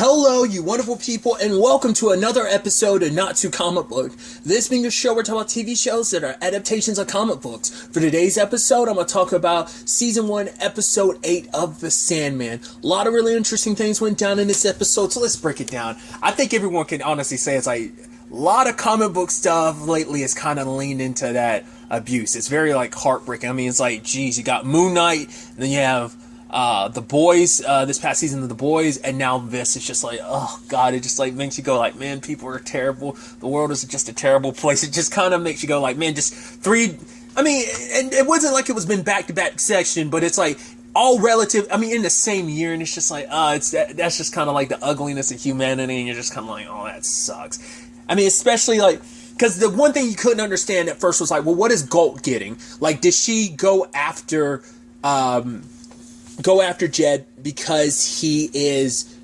Hello, you wonderful people, and welcome to another episode of Not Too Comic Book. This being a show where we talk about TV shows that are adaptations of comic books. For today's episode, I'm going to talk about Season 1, Episode 8 of The Sandman. A lot of really interesting things went down in this episode, so let's break it down. I think everyone can honestly say it's like a lot of comic book stuff lately has kind of leaned into that abuse. It's very like heartbreaking. I mean, it's like, geez, you got Moon Knight, and then you have The Boys, this past season of The Boys, and now this. It's just like, oh god, it just like makes you go like, man, people are terrible, the world is just a terrible place. It just kind of makes you go like, man, just three, I mean, and it wasn't like it was been back-to-back section, but it's like all relative, I mean, in the same year, and it's just like, that's just kind of like the ugliness of humanity, and you're just kind of like, oh, that sucks. I mean, especially like, because the one thing you couldn't understand at first was like, well, what is Galt getting? Like, did she go after Jed because he is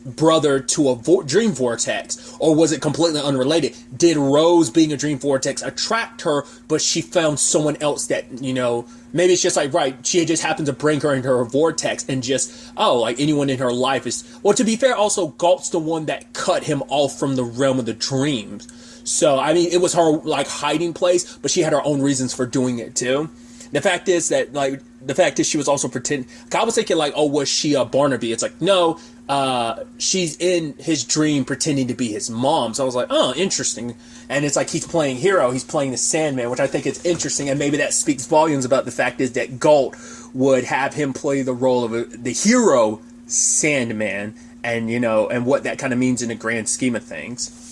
brother to a dream vortex, or was it completely unrelated? Did Rose being a dream vortex attract her, but she found someone else that, you know, maybe it's just like, right, she just happened to bring her into her vortex, and just, oh, like anyone in her life is, well, to be fair, also Galt's the one that cut him off from the realm of the dreams. So I mean, it was her like hiding place, but she had her own reasons for doing it too. The fact is she was also pretending. I was thinking like, oh, was she a Barnaby? It's like, no, she's in his dream pretending to be his mom. So I was like, oh, interesting. And it's like he's playing hero. He's playing the Sandman, which I think is interesting. And maybe that speaks volumes about the fact is that Galt would have him play the role of the hero Sandman, and, you know, and what that kind of means in the grand scheme of things.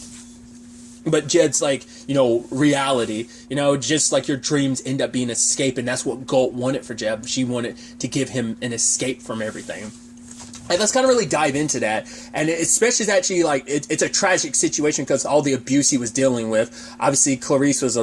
But Jed's like, you know, reality, you know, just like your dreams end up being escape, and that's what Galt wanted for Jed. She wanted to give him an escape from everything. And let's kind of really dive into that. And especially it's actually like, it's a tragic situation because all the abuse he was dealing with. Obviously, Clarice was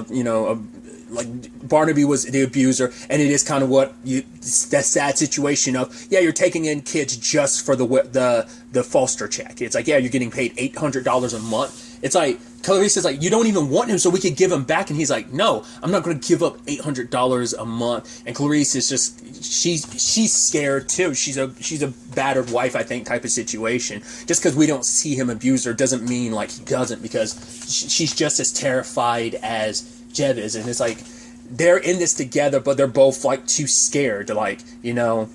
like Barnaby was the abuser, and it is kind of that sad situation of, yeah, you're taking in kids just for the foster check. It's like, yeah, you're getting paid $800 a month. It's like, Clarice is like, you don't even want him, so we could give him back. And he's like, no, I'm not going to give up $800 a month. And Clarice is just, she's scared too. She's a battered wife, I think, type of situation. Just because we don't see him abuse her doesn't mean like he doesn't, because she's just as terrified as Jed is. And it's like, they're in this together, but they're both like too scared to, like, you know,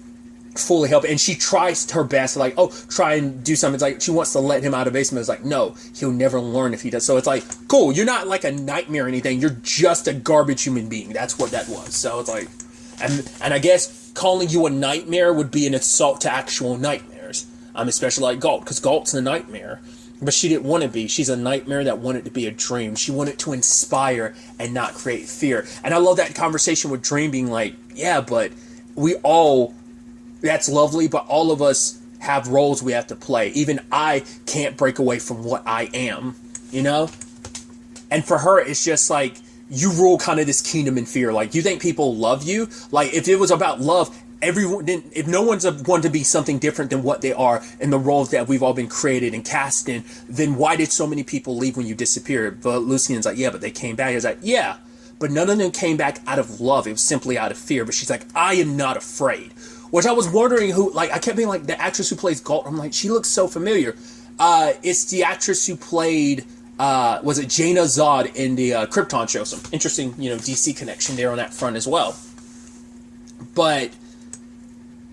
fully help. And she tries her best to, like, oh, try and do something. It's like she wants to let him out of the basement. It's like, no, he'll never learn if he does. So it's like, cool, you're not like a nightmare or anything, you're just a garbage human being. That's what that was. So it's like, and I guess calling you a nightmare would be an insult to actual nightmares, especially like Galt, because Galt's a nightmare. But she didn't want to be. She's a nightmare that wanted to be a dream. She wanted to inspire and not create fear. And I love that conversation with Dream being like, yeah, but we all, that's lovely, but all of us have roles we have to play. Even I can't break away from what I am, you know? And for her, it's just like, you rule kind of this kingdom in fear. Like, you think people love you? Like, if it was about love, if no one's wanted to be something different than what they are in the roles that we've all been created and cast in, then why did so many people leave when you disappeared? But Lucien's like, yeah, but they came back. He's like, yeah, but none of them came back out of love. It was simply out of fear. But she's like, I am not afraid. Which I was wondering who, like, I kept being like, the actress who plays Galt, I'm like, she looks so familiar. It's the actress who played, was it Jaina Zod in the Krypton show? Some interesting, you know, DC connection there on that front as well. But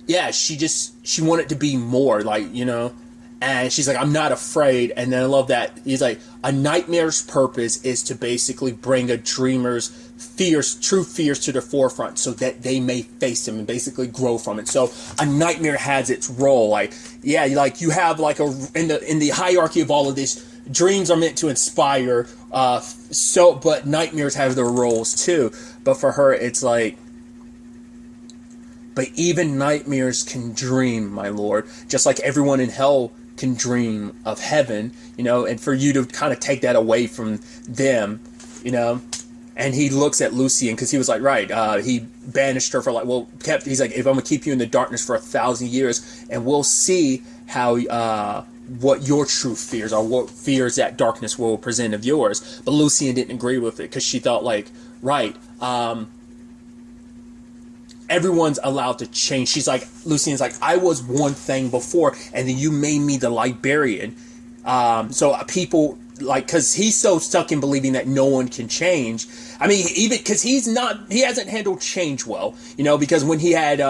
yeah, she wanted to be more, like, you know, and she's like, I'm not afraid. And then I love that he's like, a nightmare's purpose is to basically bring a dreamer's true fears to the forefront so that they may face them and basically grow from it. So a nightmare has its role. Like, yeah, like you have like in the hierarchy of all of this, dreams are meant to inspire, but nightmares have their roles too. But for her, it's like, but even nightmares can dream, my lord. Just like everyone in hell can dream of heaven, you know, and for you to kind of take that away from them, you know. And he looks at Lucien, because he was like, right, he banished her for like, well, he's like, if I'm going to keep you in the darkness for 1,000 years, and we'll see how, what your true fears are, what fears that darkness will present of yours. But Lucien didn't agree with it, because she thought like, right, everyone's allowed to change. She's like, Lucien's like, I was one thing before, and then you made me the librarian. So people, like, because he's so stuck in believing that no one can change. I mean, even because he hasn't handled change well, because when he had,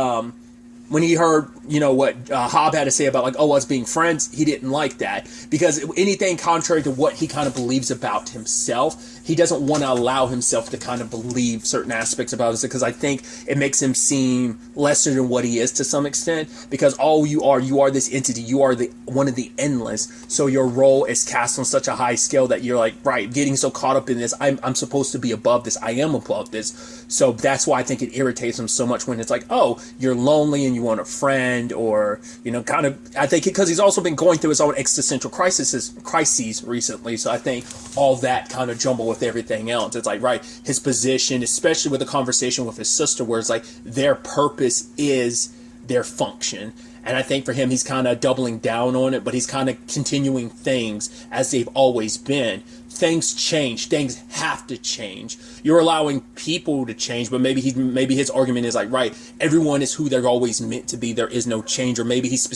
when he heard, what Hobb had to say about, like, us being friends, he didn't like that. Because anything contrary to what he kind of believes about himself, he doesn't want to allow himself to kind of believe certain aspects about it, because I think it makes him seem lesser than what he is to some extent. Because you are this entity, you are one of the endless. So your role is cast on such a high scale that you're like, right, getting so caught up in this, I'm supposed to be above this, I am above this. So that's why I think it irritates him so much when it's like, oh, you're lonely and you want a friend, or, kind of, I think because he's also been going through his own existential crises recently. So I think all that kind of jumble with everything else. It's like, right, his position, especially with the conversation with his sister, where it's like their purpose is their function. And I think for him, he's kind of doubling down on it, but he's kind of continuing things as they've always been. Things change. Things have to change. You're allowing people to change, but maybe his argument is like, right, everyone is who they're always meant to be. There is no change. Or maybe he's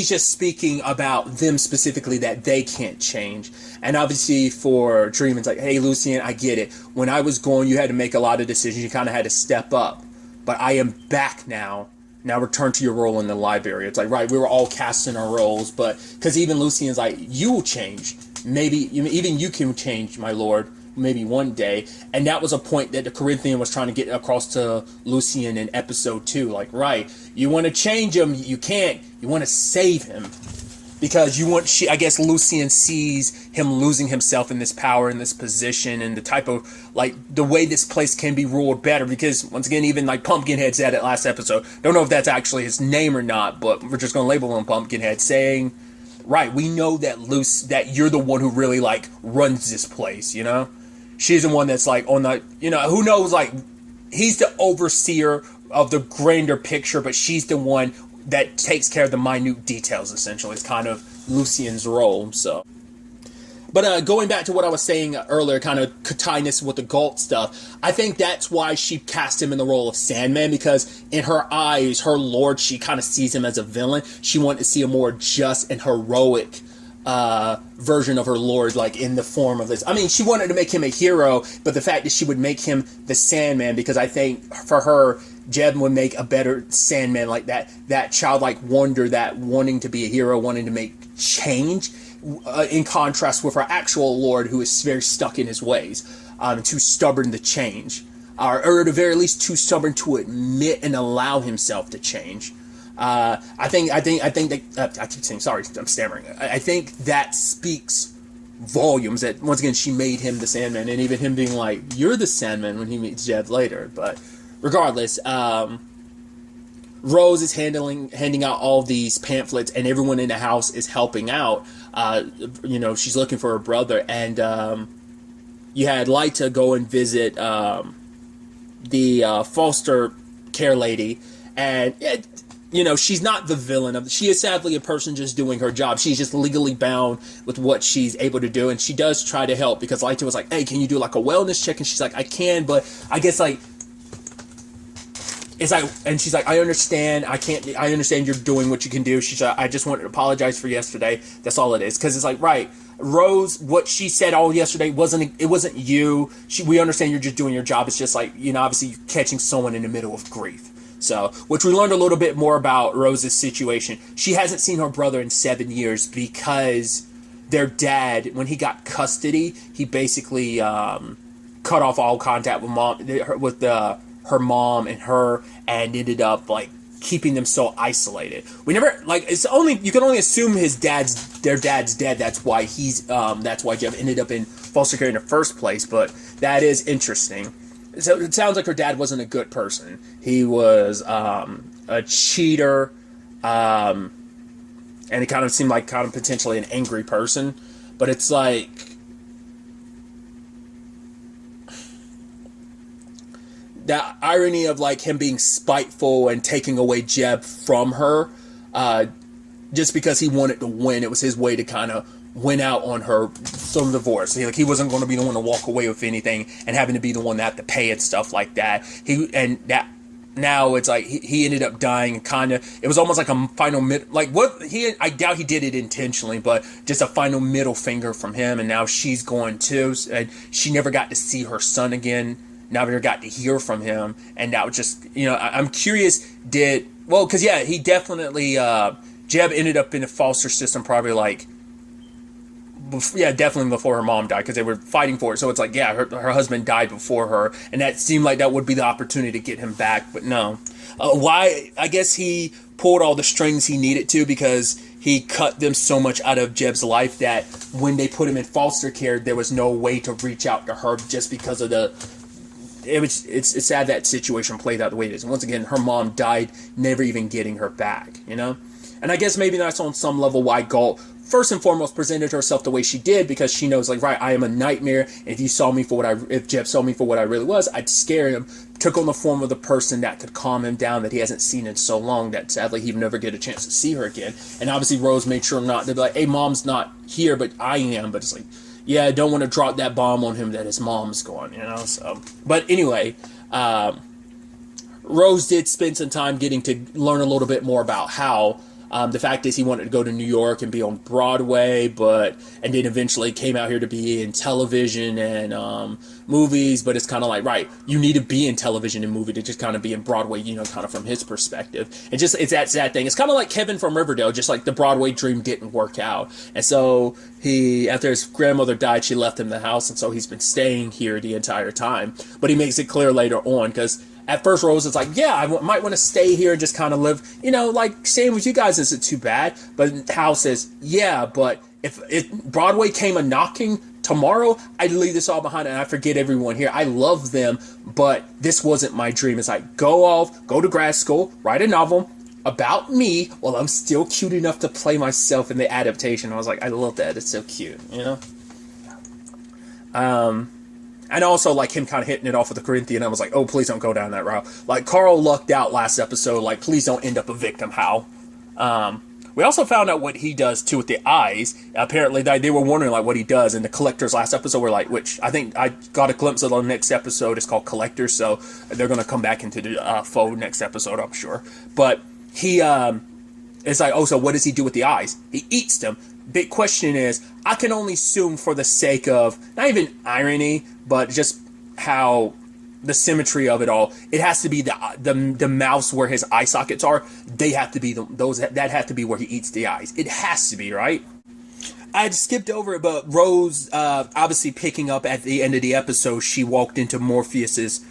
just speaking about them specifically, that they can't change. And obviously for Dream, it's like, hey, Lucien, I get it. When I was gone, you had to make a lot of decisions. You kind of had to step up. But I am back now. Now return to your role in the library. It's like, right, we were all casting our roles, but because even Lucien's like, you will change. Maybe even you can change, my lord, maybe one day. And that was a point that the Corinthian was trying to get across to Lucien in episode 2. Like, right, you want to change him, you can't. You want to save him. Because I guess Lucien sees him losing himself in this power, in this position, and the type of, like, the way this place can be ruled better. Because, once again, even, like, Pumpkinhead said it last episode. Don't know if that's actually his name or not, but we're just going to label him Pumpkinhead, saying, right, we know that you're the one who really, like, runs this place, She's the one that's, like, on the, who knows, like, he's the overseer of the grander picture, but she's the one that takes care of the minute details, essentially. It's kind of Lucien's role, so. But going back to what I was saying earlier, kind of tying this with the Galt stuff, I think that's why she cast him in the role of Sandman, because in her eyes, her lord, she kind of sees him as a villain. She wanted to see a more just and heroic version of her lord, like in the form of this. I mean, she wanted to make him a hero, but the fact that she would make him the Sandman, because I think for her, Jeb would make a better Sandman, like that childlike wonder, that wanting to be a hero, wanting to make change, in contrast with our actual lord, who is very stuck in his ways, too stubborn to change, or at the very least too stubborn to admit and allow himself to change. I think that I keep saying, sorry, I'm stammering. I think that speaks volumes that, once again, she made him the Sandman, and even him being like, you're the Sandman, when he meets Jeb later. But regardless, Rose is handing out all these pamphlets, and everyone in the house is helping out. She's looking for her brother, and you had Lyta go and visit the foster care lady, and she's not the villain she is sadly a person just doing her job. She's just legally bound with what she's able to do, and she does try to help, because Lyta was like, hey, can you do like a wellness check? And she's like, I can, but I guess like, it's like, and she's like, I understand you're doing what you can do. She's like, I just wanted to apologize for yesterday. That's all it is. Because it's like, right, Rose, what she said all yesterday wasn't you. We understand you're just doing your job. It's just like, obviously you're catching someone in the middle of grief. So, which we learned a little bit more about Rose's situation. She hasn't seen her brother in 7 years because their dad, when he got custody, he basically cut off all contact with her mom and her, and ended up like keeping them so isolated. We never, like, you can only assume their dad's dead. That's why Jeff ended up in foster care in the first place. But that is interesting. So it sounds like her dad wasn't a good person. He was a cheater, and it kind of seemed like potentially an angry person. But it's like, that irony of like him being spiteful and taking away Jeb from her, just because he wanted to win. It was his way to kind of went out on her some divorce. He wasn't going to be the one to walk away with anything and having to be the one that had to pay and stuff like that. Now it's like he ended up dying, kind of. It was almost like a final I doubt he did it intentionally, but just a final middle finger from him. And now she's going too, and she never got to see her son again. Never got to hear from him, and now just I'm curious. Because he definitely Jeb ended up in the foster system probably definitely before her mom died, because they were fighting for it. So it's like, her husband died before her, and that seemed like that would be the opportunity to get him back. But no. Why? I guess he pulled all the strings he needed to, because he cut them so much out of Jeb's life that when they put him in foster care, there was no way to reach out to her just because of it's sad that situation played out the way it is. And once again, her mom died, never even getting her back, And I guess maybe that's on some level why Galt first and foremost presented herself the way she did, because she knows, I am a nightmare. If Jeb saw me for what I really was, I'd scare him. Took on the form of the person that could calm him down, that he hasn't seen in so long, that sadly he'd never get a chance to see her again. And obviously Rose made sure not to be like, hey, mom's not here, but I am. But it's like, I don't want to drop that bomb on him that his mom's gone, so. But anyway, Rose did spend some time getting to learn a little bit more about how. The fact is, he wanted to go to New York and be on Broadway, and then eventually came out here to be in television and movies. But it's kind of like, right, you need to be in television and movie to just kind of be in Broadway, kind of from his perspective. It's that sad thing. It's kind of like Kevin from Riverdale, just like the Broadway dream didn't work out. And so after his grandmother died, she left him the house, and so he's been staying here the entire time. But he makes it clear later on, because at first, Rose is like, I might want to stay here and just kind of live, staying with you guys isn't too bad. But Hal says, but if Broadway came a knocking tomorrow, I'd leave this all behind and I forget everyone here. I love them, but this wasn't my dream. It's like, go to grad school, write a novel about me while I'm still cute enough to play myself in the adaptation. I was like, I love that. It's so cute, And also, him kind of hitting it off with the Corinthian, I was like, oh, please don't go down that route. Carl lucked out last episode. Please don't end up a victim, Hal. We also found out what he does, too, with the eyes. Apparently, they were wondering, what he does. And the Collectors last episode were which I think I got a glimpse of the next episode. It's called Collectors, so they're going to come back into the fold next episode, I'm sure. But he is like, oh, so what does he do with the eyes? He eats them. Big question is, I can only assume for the sake of, not even irony, but just how the symmetry of it all, it has to be the mouths where his eye sockets are. They have to be that have to be where he eats the eyes. It has to be, right? I skipped over it, but Rose, obviously picking up at the end of the episode, she walked into Morpheus's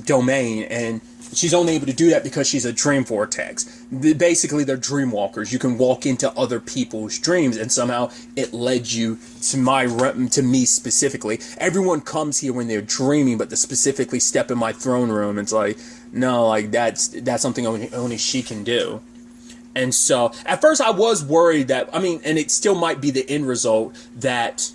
domain, and she's only able to do that because she's a dream vortex. Basically, they're dream walkers. You can walk into other people's dreams, and somehow it led you to me specifically. Everyone comes here when they're dreaming, but to specifically step in my throne room, it's like, no, that's something only she can do. And so, at first I was worried that, and it still might be the end result, that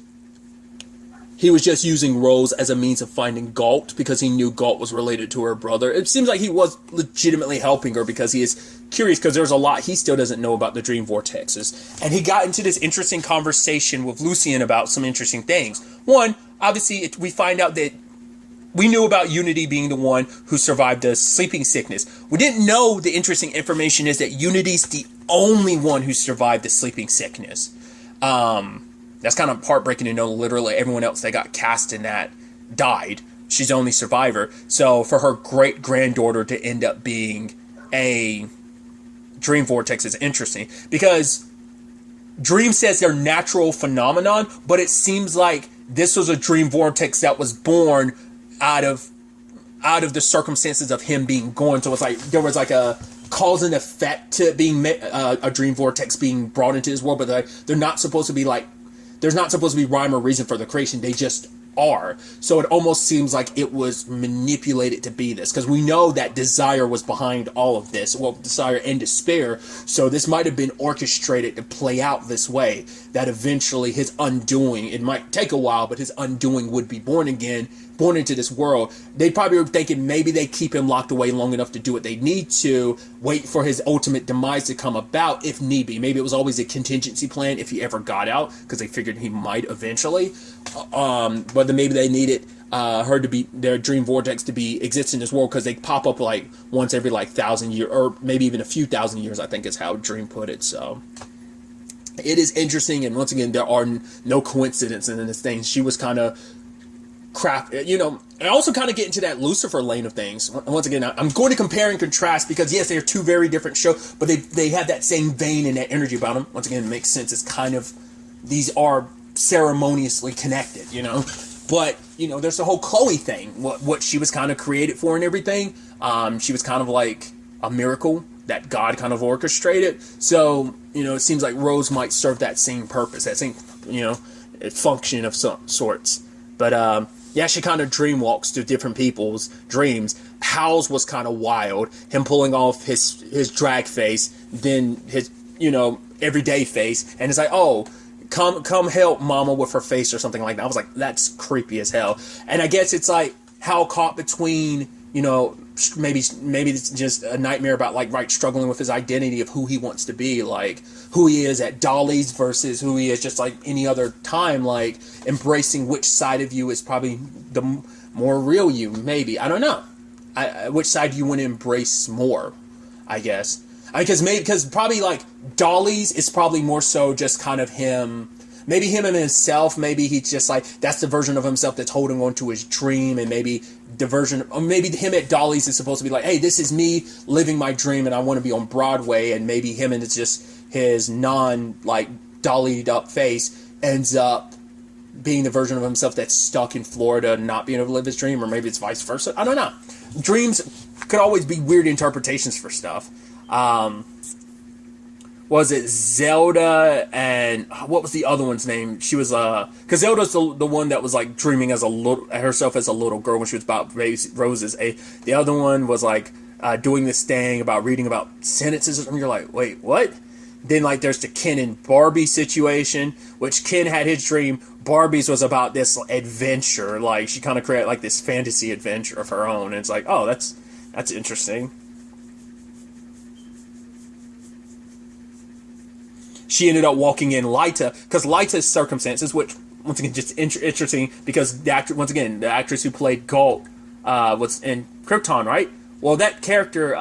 he was just using Rose as a means of finding Galt because he knew Galt was related to her brother. It seems like he was legitimately helping her because he is curious, because there's a lot he still doesn't know about the dream vortexes. And he got into this interesting conversation with Lucien about some interesting things. One, obviously, we find out that we knew about Unity being the one who survived the sleeping sickness. We didn't know the interesting information is that Unity's the only one who survived the sleeping sickness. That's kind of heartbreaking to know literally everyone else that got cast in that died. She's the only survivor. So for her great-granddaughter to end up being a dream vortex is interesting, because Dream says they're natural phenomenon, but it seems like this was a dream vortex that was born out of the circumstances of him being gone. So it's like there was a cause and effect to being a dream vortex being brought into his world, but they're not supposed to be there's not supposed to be rhyme or reason for the creation. They just are. So it almost seems like it was manipulated to be this, because we know that Desire was behind all of this. Well, Desire and Despair. So this might have been orchestrated to play out this way, that eventually his undoing, it might take a while, but his undoing would be born again, born into this world. They probably were thinking maybe they keep him locked away long enough to do what they need to, wait for his ultimate demise to come about if need be. Maybe it was always a contingency plan if he ever got out, because they figured he might eventually. But then maybe they needed her to be, their dream vortex to be exist in this world, because they pop up like once every like 1,000 years, or maybe even a few thousand years, I think is how Dream put it. So it is interesting, and once again, there are no coincidences in this thing. She was kind of crap, you know. I also kind of get into that Lucifer lane of things. Once again, I'm going to compare and contrast, because yes, they're two very different shows, but they have that same vein and that energy about them. Once again, it makes sense. It's kind of, these are ceremoniously connected, you know. But you know, there's the whole Chloe thing, what she was kind of created for and everything. She was kind of like a miracle that God kind of orchestrated. So you know, it seems like Rose might serve that same purpose, that same, you know, function of some sorts. But yeah, she kind of dream walks through different people's dreams. Hal's was kind of wild. Him pulling off his drag face, then his, you know, everyday face. And it's like, oh, come help mama with her face or something like that. I was like, that's creepy as hell. And I guess it's like Hal caught between, you know, maybe it's just a nightmare about like, right, struggling with his identity of who he wants to be, like who he is at Dolly's versus who he is just like any other time, like embracing which side of you is probably the more real you, maybe. I don't know. Which side do you want to embrace more, I guess. Because probably like Dolly's is probably more so just kind of him, maybe him and himself. Maybe he's just like, that's the version of himself that's holding on to his dream. And maybe the version, or maybe him at Dolly's is supposed to be like, hey, this is me living my dream and I want to be on Broadway. And maybe him and it's just his like dollied up face ends up being the version of himself that's stuck in Florida, not being able to live his dream. Or maybe it's vice versa. I don't know. Dreams could always be weird interpretations for stuff. Was it Zelda, and what was the other one's name? She was because Zelda's the one that was like dreaming as herself as a little girl when she was about Rose's age. The other one was like doing this thing about reading about sentences or something. You're like, wait, what? Then like there's the Ken and Barbie situation, which Ken had his dream. Barbie's was about this adventure, like she kind of created like this fantasy adventure of her own, and it's like, oh, that's interesting. She ended up walking in Lyta, because Lyta's circumstances, which once again just interesting, because the actress who played Galt was in Krypton, right? Well, that character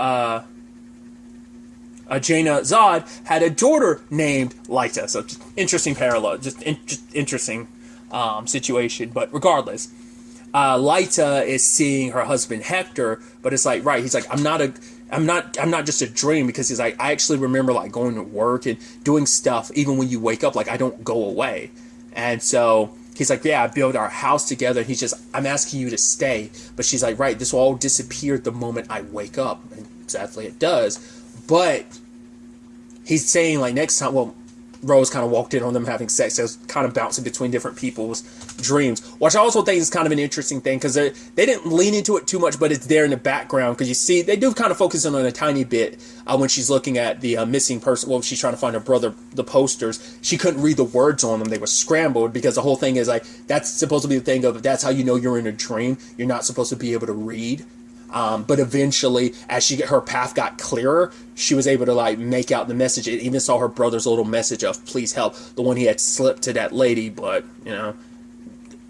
Jaina Zod had a daughter named Lyta, so just interesting parallel, just interesting situation. But regardless, Lyta is seeing her husband Hector, but it's like, right, he's like, I'm not just a dream, because he's like, I actually remember like going to work and doing stuff even when you wake up, like I don't go away. And so he's like, yeah, I built our house together. He's just, I'm asking you to stay. But she's like, right, this will all disappear the moment I wake up. And exactly it does. But he's saying like next time, well, Rose kind of walked in on them having sex. So it was kind of bouncing between different people's dreams, which I also think is kind of an interesting thing, because they didn't lean into it too much, but it's there in the background, because you see they do kind of focus on it a tiny bit when she's looking at the missing person. Well, she's trying to find her brother, the posters. She couldn't read the words on them. They were scrambled, because the whole thing is like, that's supposed to be the thing of, that's how you know you're in a dream. You're not supposed to be able to read. But eventually, as her path got clearer, she was able to like make out the message. It even saw her brother's little message of "please help," the one he had slipped to that lady. But you know,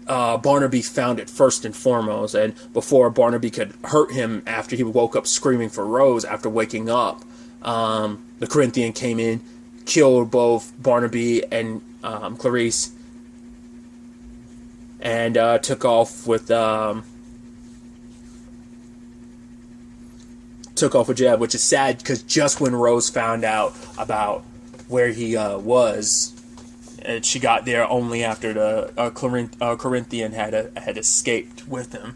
Barnaby found it first and foremost, and before Barnaby could hurt him after he woke up screaming for Rose after waking up, the Corinthian came in, killed both Barnaby and Clarice, and took off with Jeb, which is sad, because just when Rose found out about where he was, and she got there only after the Corinthian had escaped with him.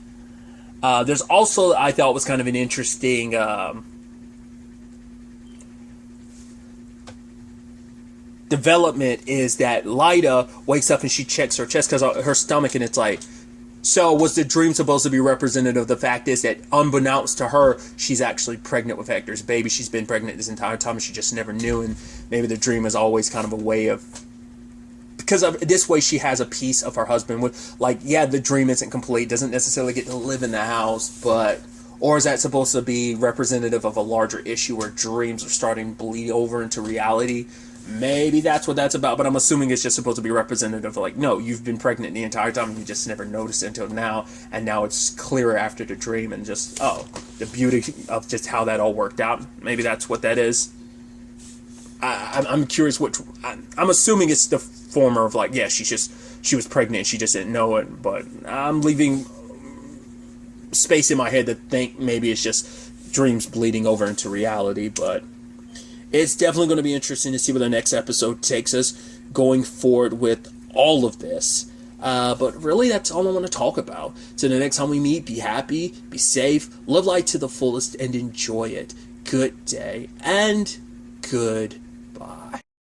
There's also, I thought was kind of an interesting development, is that Lyta wakes up and she checks her chest, because her stomach, and it's like, So was the dream supposed to be representative of the fact is that unbeknownst to her, she's actually pregnant with Hector's baby. She's been pregnant this entire time and she just never knew, and maybe the dream is always kind of a way of, because of this way she has a piece of her husband with, like, yeah, the dream isn't complete, doesn't necessarily get to live in the house, but, or is that supposed to be representative of a larger issue where dreams are starting to bleed over into reality? Maybe that's what that's about, but I'm assuming it's just supposed to be representative of, like, no, you've been pregnant the entire time and you just never noticed it until now, and now it's clearer after the dream, and just, oh, the beauty of just how that all worked out. Maybe that's what that is. I'm curious I'm assuming it's the former of, like, yeah, she was pregnant and she just didn't know it, but I'm leaving space in my head to think maybe it's just dreams bleeding over into reality, but it's definitely going to be interesting to see where the next episode takes us going forward with all of this. But really, that's all I want to talk about. So the next time we meet, be happy, be safe, live life to the fullest, and enjoy it. Good day, and goodbye.